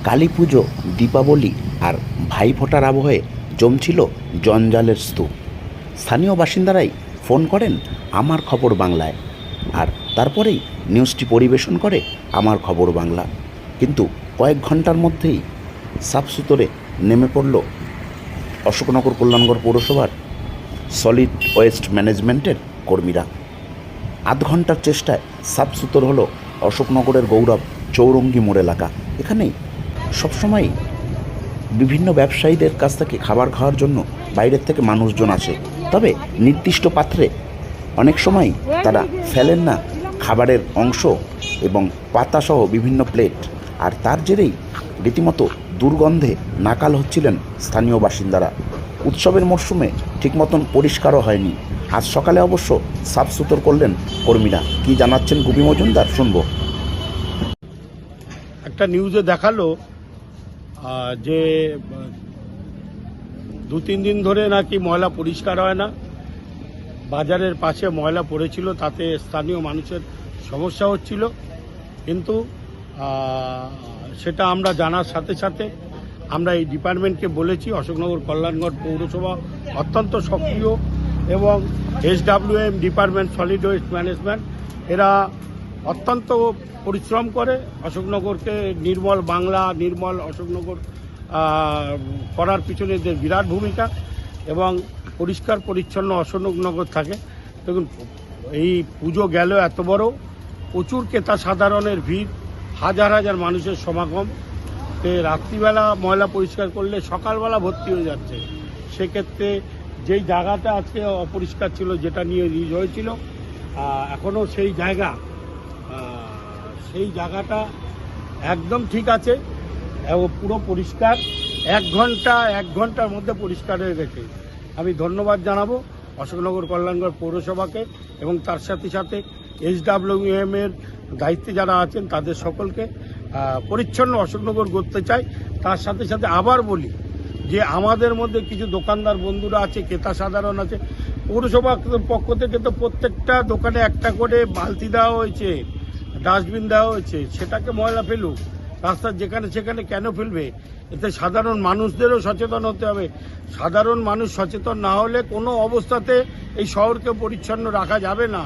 কালী পুজো, দীপাবলি আর ভাইফোঁটার আবহে জমছিল জঞ্জালের স্তূপ। স্থানীয় বাসিন্দারাই ফোন করেন আমার খবর বাংলায়, আর তারপরেই নিউজটি পরিবেশন করে আমার খবর বাংলা। কিন্তু কয়েক ঘন্টার মধ্যেই সাফসুতরে নেমে পড়ল অশোকনগর কল্যাণগড় পৌরসভার সলিড ওয়েস্ট ম্যানেজমেন্টের কর্মীরা। আধ ঘন্টার চেষ্টায় সাফসুতর হলো অশোকনগরের গৌরব চৌরঙ্গি মোড় এলাকা। এখানেই সবসময়ই বিভিন্ন ব্যবসায়ীদের কাছ থেকে খাবার খাওয়ার জন্য বাইরের থেকে মানুষজন আসে, তবে নির্দিষ্ট পাত্রে অনেক সময় তারা ফেলেন না খাবারের অংশ এবং পাতাসহ বিভিন্ন প্লেট, আর তার জেরেই রীতিমতো দুর্গন্ধে নাকাল হচ্ছিলেন স্থানীয় বাসিন্দারা। উৎসবের মরশুমে ঠিক মতন পরিষ্কারও হয়নি। আজ সকালে অবশ্য সাফসুতর করলেন কর্মীরা। কি জানাচ্ছেন গুপি মজুমদার, শুনবো। একটা নিউজে দেখালো যে 2-3 দিন ধরে নাকি ময়লা পরিষ্কার হয় না, বাজারের পাশে ময়লা পড়েছিল, তাতে স্থানীয় মানুষের সমস্যা হচ্ছিল। কিন্তু সেটা আমরা জানার সাথে সাথে আমরা এই ডিপার্টমেন্টকে বলেছি। অশোকনগর কল্যাণগড় পৌরসভা অত্যন্ত সক্রিয় এবং SWM department, solid waste management, এরা অত্যন্ত পরিশ্রম করে অশোকনগরকে নির্মল বাংলা, নির্মল অশোকনগর করার পিছনে এদের বিরাট ভূমিকা এবং পরিষ্কার পরিচ্ছন্ন অশোকনগর থাকে। দেখুন, এই পুজো গেল এত বড়, প্রচুর ক্রেতা সাধারণের ভিড়, হাজার হাজার মানুষের সমাগম। রাত্রিবেলা ময়লা পরিষ্কার করলে সকালবেলা ভর্তি হয়ে যাচ্ছে। সেক্ষেত্রে যেই জায়গাটা আজকে অপরিষ্কার ছিল, যেটা নিয়ে নিউজ হয়েছিল, এখনও সেই জায়গাটা একদম ঠিক আছে এবং পুরো পরিষ্কার। এক ঘন্টার মধ্যে পরিষ্কার হয়ে গেছে। আমি ধন্যবাদ জানাবো অশোকনগর কল্যাণগড় পৌরসভাকে এবং তার সাথে সাথে SWM এর দায়িত্বে যারা আছেন তাদের সকলকে। পরিচ্ছন্ন অশোকনগর করতে চাই। তার সাথে সাথে আবার বলি যে আমাদের মধ্যে কিছু দোকানদার বন্ধুরা আছে, ক্রেতা সাধারণ আছে, পৌরসভার পক্ষ থেকে তো প্রত্যেকটা দোকানে একটা করে বালতি দেওয়া হয়েছে, ডাস্টবিন দেওয়া হয়েছে। সেটাকে ময়লা ফেলুক, রাস্তার যেখানে সেখানে কেন ফেলবে? এতে সাধারণ মানুষদেরও সচেতন হতে হবে। সাধারণ মানুষ সচেতন না হলে কোনো অবস্থাতে এই শহরকে পরিচ্ছন্ন রাখা যাবে না।